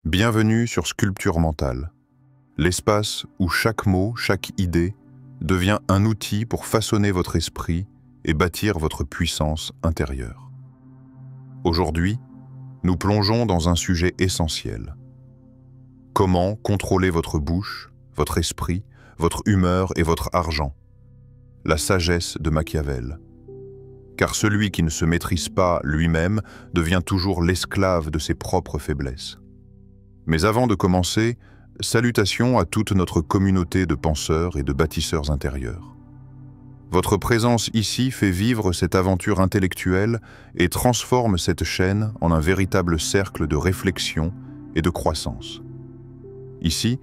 Bienvenue sur Sculpture mentale, l'espace où chaque mot, chaque idée devient un outil pour façonner votre esprit et bâtir votre puissance intérieure. Aujourd'hui, nous plongeons dans un sujet essentiel. Comment contrôler votre bouche, votre esprit, votre humeur et votre argent? La sagesse de Machiavel. Car celui qui ne se maîtrise pas lui-même devient toujours l'esclave de ses propres faiblesses. Mais avant de commencer, salutations à toute notre communauté de penseurs et de bâtisseurs intérieurs. Votre présence ici fait vivre cette aventure intellectuelle et transforme cette chaîne en un véritable cercle de réflexion et de croissance. Ici,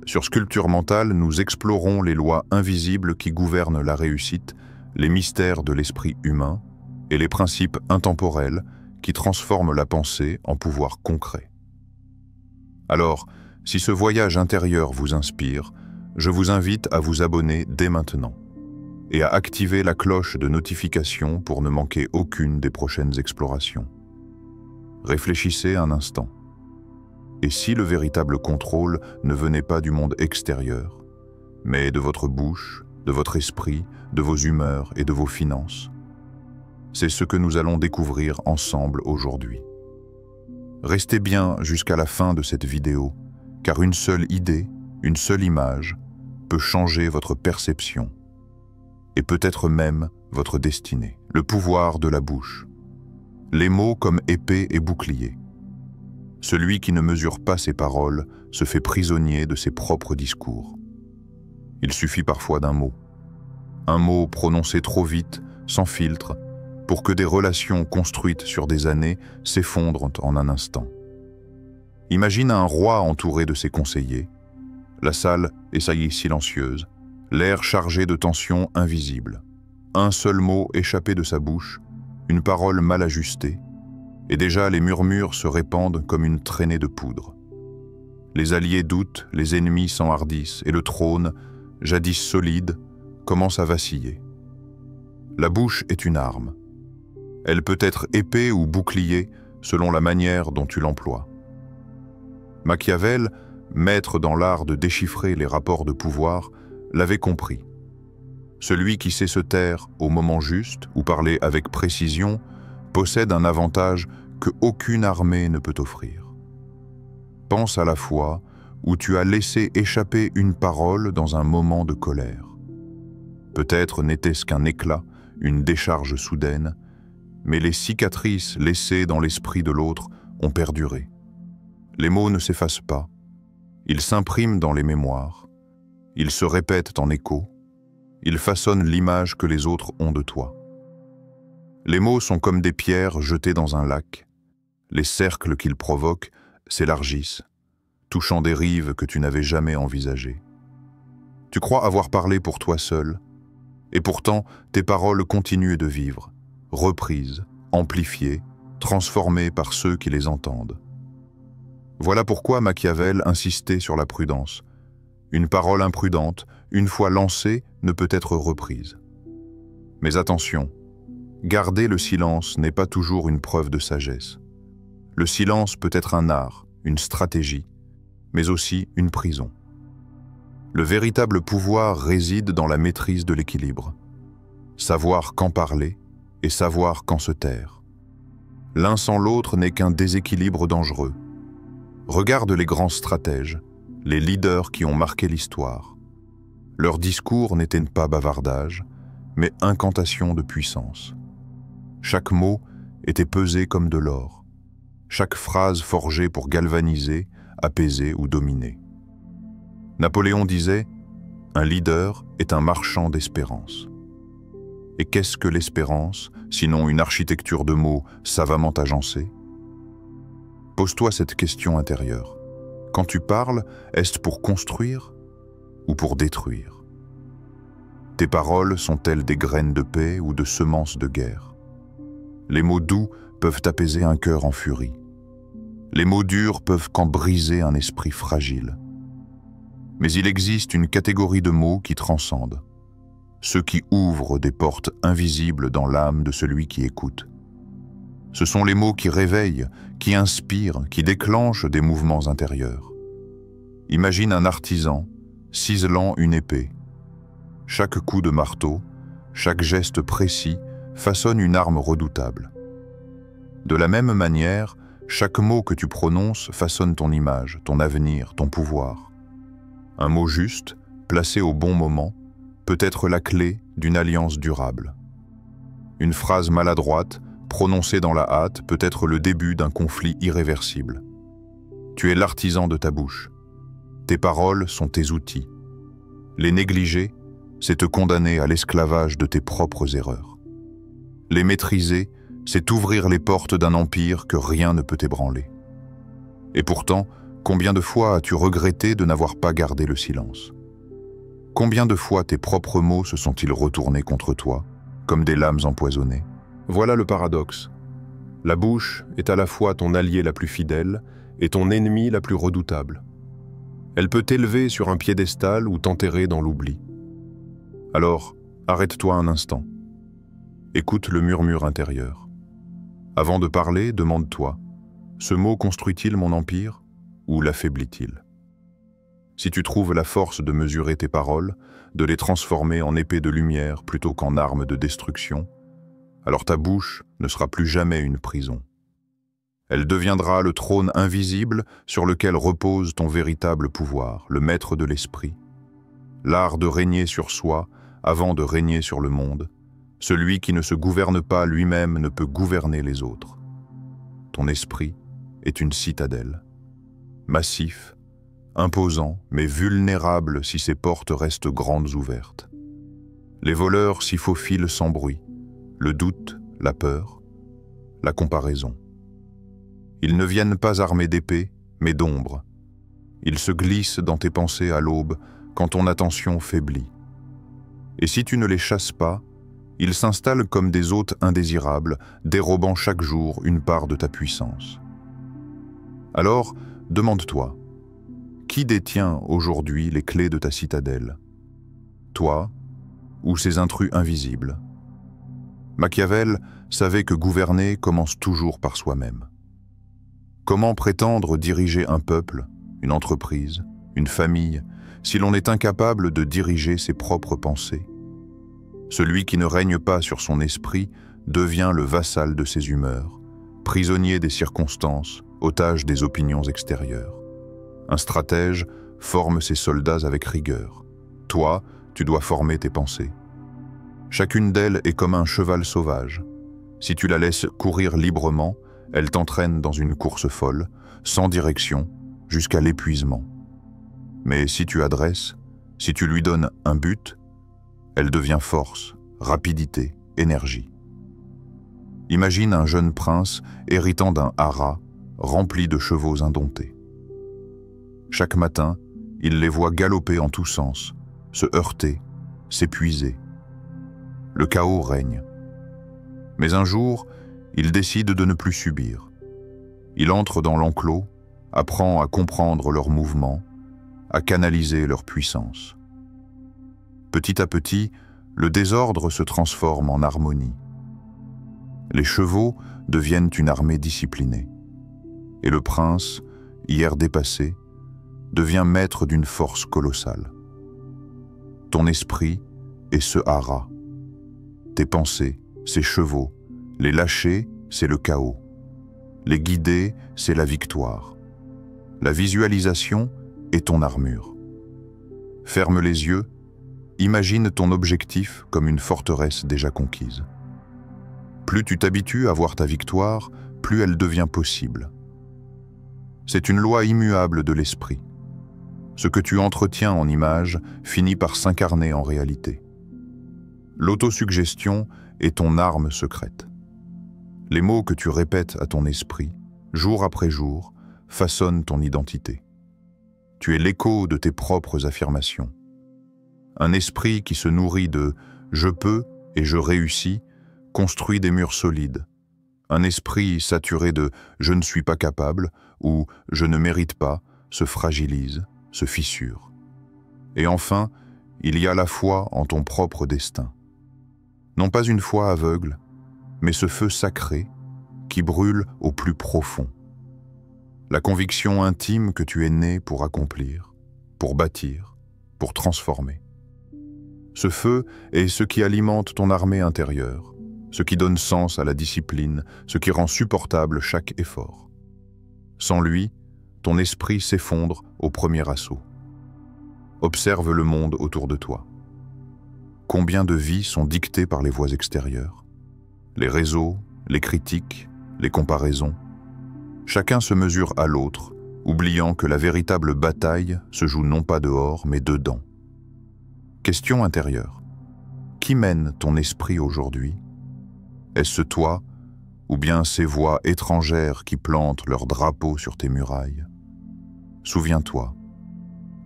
sur Sculpture mentale, nous explorons les lois invisibles qui gouvernent la réussite, les mystères de l'esprit humain et les principes intemporels qui transforment la pensée en pouvoir concret. Alors, si ce voyage intérieur vous inspire, je vous invite à vous abonner dès maintenant et à activer la cloche de notification pour ne manquer aucune des prochaines explorations. Réfléchissez un instant. Et si le véritable contrôle ne venait pas du monde extérieur, mais de votre bouche, de votre esprit, de vos humeurs et de vos finances? C'est ce que nous allons découvrir ensemble aujourd'hui. Restez bien jusqu'à la fin de cette vidéo, car une seule idée, une seule image, peut changer votre perception et peut-être même votre destinée. Le pouvoir de la bouche. Les mots comme épée et bouclier. Celui qui ne mesure pas ses paroles se fait prisonnier de ses propres discours. Il suffit parfois d'un mot. Un mot prononcé trop vite, sans filtre, pour que des relations construites sur des années s'effondrent en un instant. Imagine un roi entouré de ses conseillers. La salle est silencieuse, l'air chargé de tensions invisibles. Un seul mot échappé de sa bouche, une parole mal ajustée, et déjà les murmures se répandent comme une traînée de poudre. Les alliés doutent, les ennemis s'enhardissent, et le trône, jadis solide, commence à vaciller. La bouche est une arme. Elle peut être épée ou bouclier selon la manière dont tu l'emploies. Machiavel, maître dans l'art de déchiffrer les rapports de pouvoir, l'avait compris. Celui qui sait se taire au moment juste ou parler avec précision possède un avantage que aucune armée ne peut offrir. Pense à la fois où tu as laissé échapper une parole dans un moment de colère. Peut-être n'était-ce qu'un éclat, une décharge soudaine, mais les cicatrices laissées dans l'esprit de l'autre ont perduré. Les mots ne s'effacent pas, ils s'impriment dans les mémoires, ils se répètent en écho, ils façonnent l'image que les autres ont de toi. Les mots sont comme des pierres jetées dans un lac, les cercles qu'ils provoquent s'élargissent, touchant des rives que tu n'avais jamais envisagées. Tu crois avoir parlé pour toi seul, et pourtant tes paroles continuent de vivre, reprises, amplifiées, transformées par ceux qui les entendent. Voilà pourquoi Machiavel insistait sur la prudence. Une parole imprudente, une fois lancée, ne peut être reprise. Mais attention, garder le silence n'est pas toujours une preuve de sagesse. Le silence peut être un art, une stratégie, mais aussi une prison. Le véritable pouvoir réside dans la maîtrise de l'équilibre. Savoir quand parler et savoir quand se taire. L'un sans l'autre n'est qu'un déséquilibre dangereux. Regarde les grands stratèges, les leaders qui ont marqué l'histoire. Leurs discours n'étaient pas bavardage, mais incantation de puissance. Chaque mot était pesé comme de l'or. Chaque phrase forgée pour galvaniser, apaiser ou dominer. Napoléon disait « Un leader est un marchand d'espérance ». Et qu'est-ce que l'espérance, sinon une architecture de mots savamment agencée? Pose-toi cette question intérieure. Quand tu parles, est-ce pour construire ou pour détruire? Tes paroles sont-elles des graines de paix ou de semences de guerre? Les mots doux peuvent apaiser un cœur en furie. Les mots durs peuvent qu'en briser un esprit fragile. Mais il existe une catégorie de mots qui transcendent. Ceux qui ouvrent des portes invisibles dans l'âme de celui qui écoute. Ce sont les mots qui réveillent, qui inspirent, qui déclenchent des mouvements intérieurs. Imagine un artisan ciselant une épée. Chaque coup de marteau, chaque geste précis façonne une arme redoutable. De la même manière, chaque mot que tu prononces façonne ton image, ton avenir, ton pouvoir. Un mot juste, placé au bon moment, peut être la clé d'une alliance durable. Une phrase maladroite, prononcée dans la hâte, peut être le début d'un conflit irréversible. Tu es l'artisan de ta bouche. Tes paroles sont tes outils. Les négliger, c'est te condamner à l'esclavage de tes propres erreurs. Les maîtriser, c'est ouvrir les portes d'un empire que rien ne peut ébranler. Et pourtant, combien de fois as-tu regretté de n'avoir pas gardé le silence? Combien de fois tes propres mots se sont-ils retournés contre toi, comme des lames empoisonnées? Voilà le paradoxe. La bouche est à la fois ton allié la plus fidèle et ton ennemi la plus redoutable. Elle peut t'élever sur un piédestal ou t'enterrer dans l'oubli. Alors, arrête-toi un instant. Écoute le murmure intérieur. Avant de parler, demande-toi, ce mot construit-il mon empire ou l'affaiblit-il? Si tu trouves la force de mesurer tes paroles, de les transformer en épée de lumière plutôt qu'en arme de destruction, alors ta bouche ne sera plus jamais une prison. Elle deviendra le trône invisible sur lequel repose ton véritable pouvoir, le maître de l'esprit, l'art de régner sur soi avant de régner sur le monde. Celui qui ne se gouverne pas lui-même ne peut gouverner les autres. Ton esprit est une citadelle, massif, imposant, mais vulnérable si ses portes restent grandes ouvertes. Les voleurs s'y faufilent sans bruit, le doute, la peur, la comparaison. Ils ne viennent pas armés d'épée, mais d'ombre. Ils se glissent dans tes pensées à l'aube quand ton attention faiblit. Et si tu ne les chasses pas, ils s'installent comme des hôtes indésirables, dérobant chaque jour une part de ta puissance. Alors, demande-toi, qui détient aujourd'hui les clés de ta citadelle? Toi ou ces intrus invisibles? Machiavel savait que gouverner commence toujours par soi-même. Comment prétendre diriger un peuple, une entreprise, une famille, si l'on est incapable de diriger ses propres pensées? Celui qui ne règne pas sur son esprit devient le vassal de ses humeurs, prisonnier des circonstances, otage des opinions extérieures. Un stratège forme ses soldats avec rigueur. Toi, tu dois former tes pensées. Chacune d'elles est comme un cheval sauvage. Si tu la laisses courir librement, elle t'entraîne dans une course folle, sans direction, jusqu'à l'épuisement. Mais si tu adresses, si tu lui donnes un but, elle devient force, rapidité, énergie. Imagine un jeune prince héritant d'un haras rempli de chevaux indomptés. Chaque matin, il les voit galoper en tous sens, se heurter, s'épuiser. Le chaos règne. Mais un jour, il décide de ne plus subir. Il entre dans l'enclos, apprend à comprendre leurs mouvements, à canaliser leur puissance. Petit à petit, le désordre se transforme en harmonie. Les chevaux deviennent une armée disciplinée. Et le prince, hier dépassé, devient maître d'une force colossale. Ton esprit est ce haras. Tes pensées, ces chevaux, les lâcher, c'est le chaos. Les guider, c'est la victoire. La visualisation est ton armure. Ferme les yeux, imagine ton objectif comme une forteresse déjà conquise. Plus tu t'habitues à voir ta victoire, plus elle devient possible. C'est une loi immuable de l'esprit. Ce que tu entretiens en image finit par s'incarner en réalité. L'autosuggestion est ton arme secrète. Les mots que tu répètes à ton esprit, jour après jour, façonnent ton identité. Tu es l'écho de tes propres affirmations. Un esprit qui se nourrit de « je peux et je réussis » construit des murs solides. Un esprit saturé de « je ne suis pas capable » ou « je ne mérite pas » se fragilise, se fissure. Et enfin, il y a la foi en ton propre destin. Non pas une foi aveugle, mais ce feu sacré qui brûle au plus profond. La conviction intime que tu es né pour accomplir, pour bâtir, pour transformer. Ce feu est ce qui alimente ton armée intérieure, ce qui donne sens à la discipline, ce qui rend supportable chaque effort. Sans lui, ton esprit s'effondre au premier assaut. Observe le monde autour de toi. Combien de vies sont dictées par les voies extérieures? Les réseaux, les critiques, les comparaisons. Chacun se mesure à l'autre, oubliant que la véritable bataille se joue non pas dehors, mais dedans. Question intérieure. Qui mène ton esprit aujourd'hui? Est-ce toi, ou bien ces voix étrangères qui plantent leur drapeau sur tes murailles? Souviens-toi,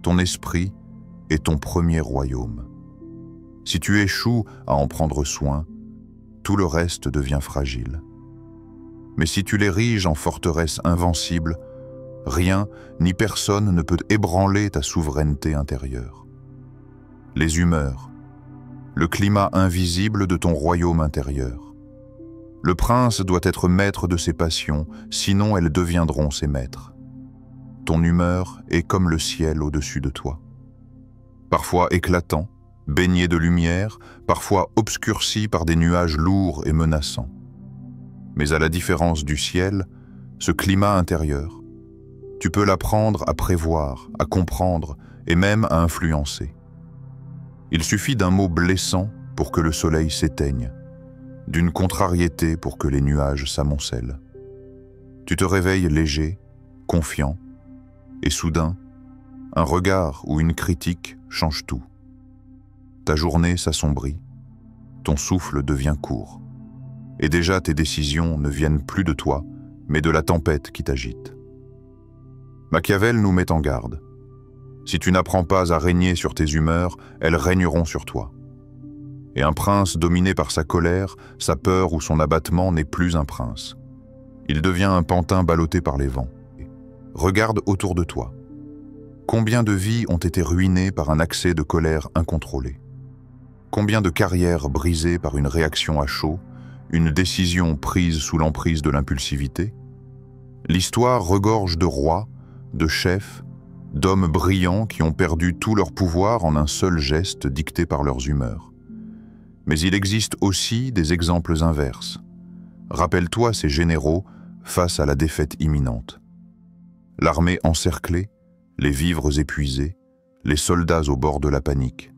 ton esprit est ton premier royaume. Si tu échoues à en prendre soin, tout le reste devient fragile. Mais si tu l'ériges en forteresse invincible, rien ni personne ne peut ébranler ta souveraineté intérieure. Les humeurs, le climat invisible de ton royaume intérieur. Le prince doit être maître de ses passions, sinon elles deviendront ses maîtres. Ton humeur est comme le ciel au-dessus de toi. Parfois éclatant, baigné de lumière, parfois obscurci par des nuages lourds et menaçants. Mais à la différence du ciel, ce climat intérieur, tu peux l'apprendre à prévoir, à comprendre et même à influencer. Il suffit d'un mot blessant pour que le soleil s'éteigne, d'une contrariété pour que les nuages s'amoncellent. Tu te réveilles léger, confiant, et soudain, un regard ou une critique change tout. Ta journée s'assombrit, ton souffle devient court, et déjà tes décisions ne viennent plus de toi, mais de la tempête qui t'agite. Machiavel nous met en garde. Si tu n'apprends pas à régner sur tes humeurs, elles régneront sur toi. Et un prince dominé par sa colère, sa peur ou son abattement n'est plus un prince. Il devient un pantin ballotté par les vents. Regarde autour de toi. Combien de vies ont été ruinées par un accès de colère incontrôlé? Combien de carrières brisées par une réaction à chaud, une décision prise sous l'emprise de l'impulsivité? L'histoire regorge de rois, de chefs, d'hommes brillants qui ont perdu tout leur pouvoir en un seul geste dicté par leurs humeurs. Mais il existe aussi des exemples inverses. Rappelle-toi ces généraux face à la défaite imminente. L'armée encerclée, les vivres épuisés, les soldats au bord de la panique.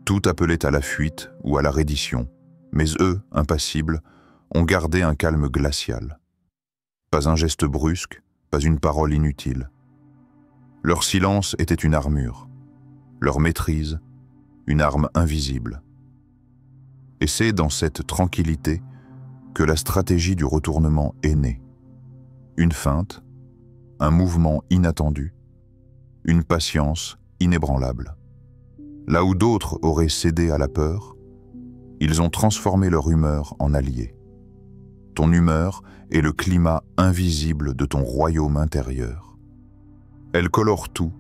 Tout appelait à la fuite ou à la reddition, mais eux, impassibles, ont gardé un calme glacial. Pas un geste brusque, pas une parole inutile. Leur silence était une armure, leur maîtrise, une arme invisible. Et c'est dans cette tranquillité que la stratégie du retournement est née. Une feinte, un mouvement inattendu, une patience inébranlable. Là où d'autres auraient cédé à la peur, ils ont transformé leur humeur en alliés. Ton humeur est le climat invisible de ton royaume intérieur. Elle colore tout,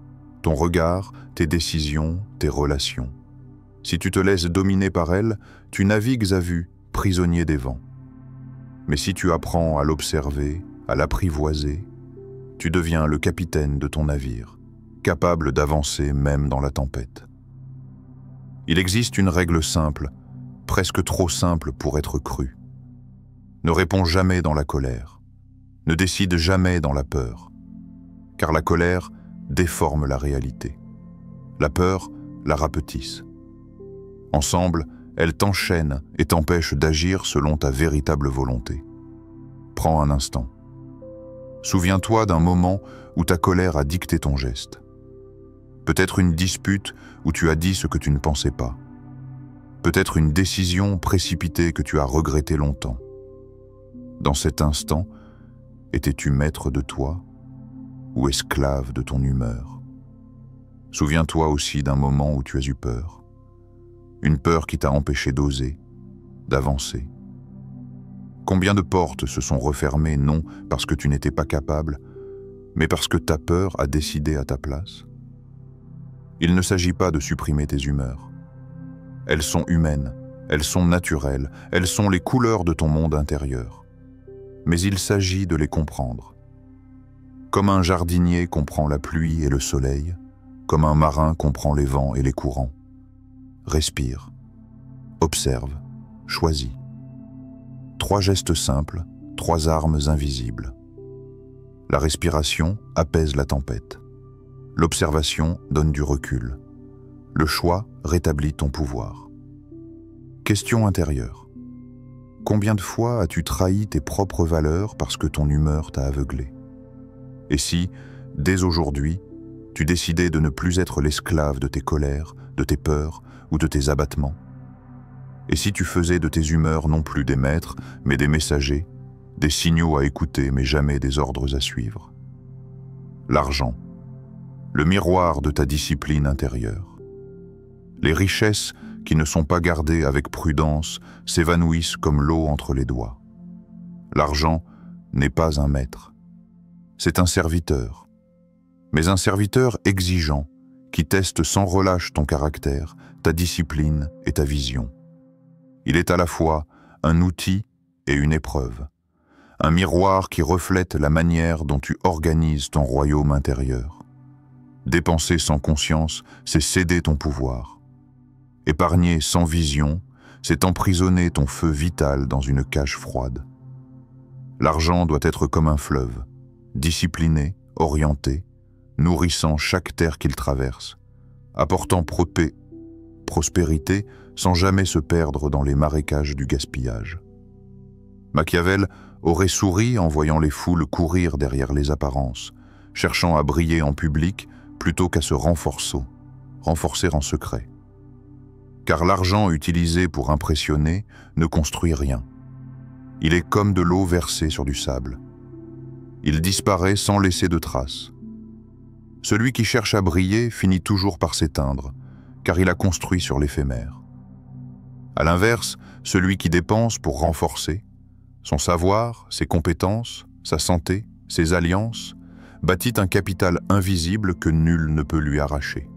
ton regard, tes décisions, tes relations. Si tu te laisses dominer par elle, tu navigues à vue, prisonnier des vents. Mais si tu apprends à l'observer, à l'apprivoiser, tu deviens le capitaine de ton navire, capable d'avancer même dans la tempête. Il existe une règle simple, presque trop simple pour être crue. Ne réponds jamais dans la colère. Ne décide jamais dans la peur. Car la colère déforme la réalité. La peur la rapetisse. Ensemble, elles t'enchaînent et t'empêchent d'agir selon ta véritable volonté. Prends un instant. Souviens-toi d'un moment où ta colère a dicté ton geste. Peut-être une dispute où tu as dit ce que tu ne pensais pas. Peut-être une décision précipitée que tu as regrettée longtemps. Dans cet instant, étais-tu maître de toi ou esclave de ton humeur? Souviens-toi aussi d'un moment où tu as eu peur. Une peur qui t'a empêché d'oser, d'avancer. Combien de portes se sont refermées, non parce que tu n'étais pas capable, mais parce que ta peur a décidé à ta place? Il ne s'agit pas de supprimer tes humeurs. Elles sont humaines, elles sont naturelles, elles sont les couleurs de ton monde intérieur. mais il s'agit de les comprendre. Comme un jardinier comprend la pluie et le soleil, comme un marin comprend les vents et les courants. Respire, observe, choisis. 3 gestes simples, 3 armes invisibles. La respiration apaise la tempête. L'observation donne du recul. Le choix rétablit ton pouvoir. Question intérieure. Combien de fois as-tu trahi tes propres valeurs parce que ton humeur t'a aveuglé? Et si, dès aujourd'hui, tu décidais de ne plus être l'esclave de tes colères, de tes peurs ou de tes abattements? Et si tu faisais de tes humeurs non plus des maîtres, mais des messagers, des signaux à écouter mais jamais des ordres à suivre? L'argent, le miroir de ta discipline intérieure. Les richesses qui ne sont pas gardées avec prudence s'évanouissent comme l'eau entre les doigts. L'argent n'est pas un maître. C'est un serviteur, mais un serviteur exigeant qui teste sans relâche ton caractère, ta discipline et ta vision. Il est à la fois un outil et une épreuve, un miroir qui reflète la manière dont tu organises ton royaume intérieur. Dépenser sans conscience, c'est céder ton pouvoir. Épargner sans vision, c'est emprisonner ton feu vital dans une cage froide. L'argent doit être comme un fleuve, discipliné, orienté, nourrissant chaque terre qu'il traverse, apportant prospérité sans jamais se perdre dans les marécages du gaspillage. Machiavel aurait souri en voyant les foules courir derrière les apparences, cherchant à briller en public plutôt qu'à se renforcer en secret. Car l'argent utilisé pour impressionner ne construit rien. Il est comme de l'eau versée sur du sable. Il disparaît sans laisser de traces. Celui qui cherche à briller finit toujours par s'éteindre, car il a construit sur l'éphémère. À l'inverse, celui qui dépense pour renforcer, son savoir, ses compétences, sa santé, ses alliances, bâtit un capital invisible que nul ne peut lui arracher.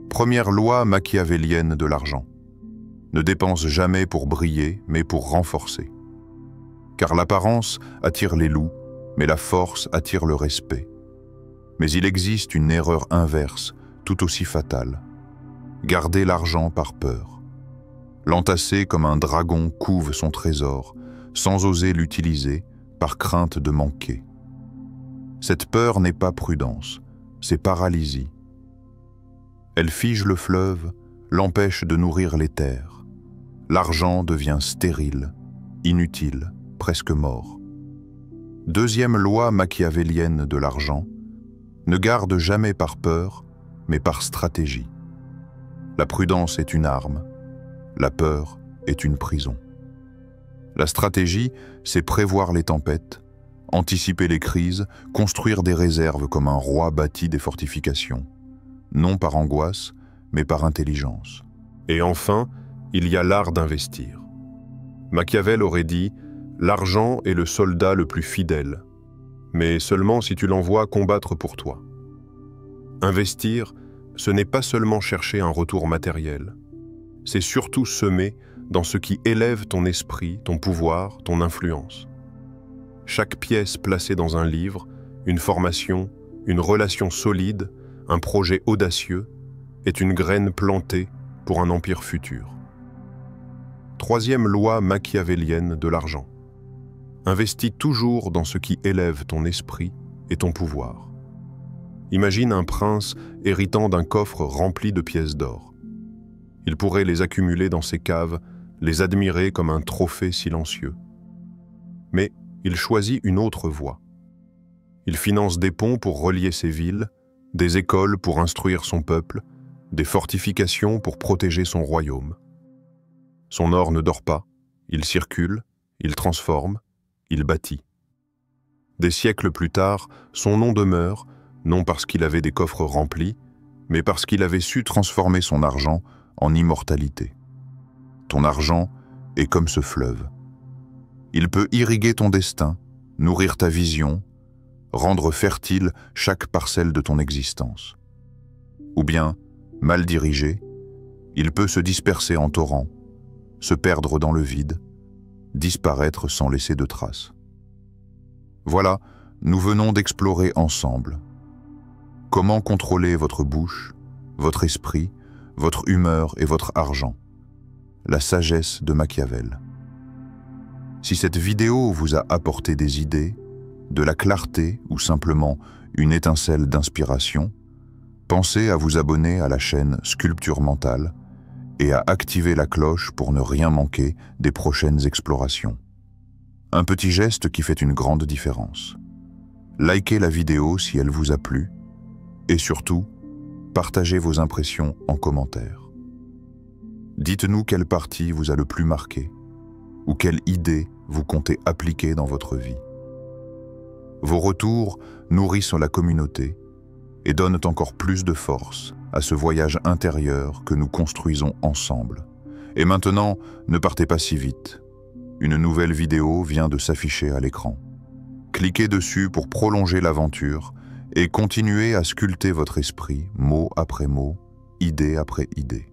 Première loi machiavélienne de l'argent. Ne dépense jamais pour briller, mais pour renforcer. Car l'apparence attire les loups, mais la force attire le respect. Mais il existe une erreur inverse, tout aussi fatale. Garder l'argent par peur. L'entasser comme un dragon couve son trésor, sans oser l'utiliser, par crainte de manquer. Cette peur n'est pas prudence, c'est paralysie. Elle fige le fleuve, l'empêche de nourrir les terres. L'argent devient stérile, inutile, presque mort. Deuxième loi machiavélienne de l'argent, ne garde jamais par peur, mais par stratégie. La prudence est une arme, la peur est une prison. La stratégie, c'est prévoir les tempêtes, anticiper les crises, construire des réserves comme un roi bâtit des fortifications, non par angoisse, mais par intelligence. Et enfin, il y a l'art d'investir. Machiavel aurait dit « L'argent est le soldat le plus fidèle, mais seulement si tu l'envoies combattre pour toi. » Investir, ce n'est pas seulement chercher un retour matériel, c'est surtout semer dans ce qui élève ton esprit, ton pouvoir, ton influence. Chaque pièce placée dans un livre, une formation, une relation solide, un projet audacieux, est une graine plantée pour un empire futur. Troisième loi machiavélienne de l'argent. Investis toujours dans ce qui élève ton esprit et ton pouvoir. Imagine un prince héritant d'un coffre rempli de pièces d'or. Il pourrait les accumuler dans ses caves, les admirer comme un trophée silencieux. Mais il choisit une autre voie. Il finance des ponts pour relier ses villes, des écoles pour instruire son peuple, des fortifications pour protéger son royaume. Son or ne dort pas, il circule, il transforme, il bâtit. Des siècles plus tard, son nom demeure, non parce qu'il avait des coffres remplis, mais parce qu'il avait su transformer son argent en immortalité. Ton argent est comme ce fleuve. Il peut irriguer ton destin, nourrir ta vision, rendre fertile chaque parcelle de ton existence. Ou bien, mal dirigé, il peut se disperser en torrents, se perdre dans le vide, disparaître sans laisser de traces. Voilà, nous venons d'explorer ensemble comment contrôler votre bouche, votre esprit, votre humeur et votre argent. La sagesse de Machiavel. Si cette vidéo vous a apporté des idées, de la clarté ou simplement une étincelle d'inspiration, pensez à vous abonner à la chaîne Sculpture Mentale et à activer la cloche pour ne rien manquer des prochaines explorations. Un petit geste qui fait une grande différence. Likez la vidéo si elle vous a plu et surtout, partagez vos impressions en commentaire. Dites-nous quelle partie vous a le plus marqué ou quelle idée vous comptez appliquer dans votre vie. Vos retours nourrissent la communauté et donnent encore plus de force à ce voyage intérieur que nous construisons ensemble. Et maintenant, ne partez pas si vite. Une nouvelle vidéo vient de s'afficher à l'écran. Cliquez dessus pour prolonger l'aventure et continuez à sculpter votre esprit, mot après mot, idée après idée.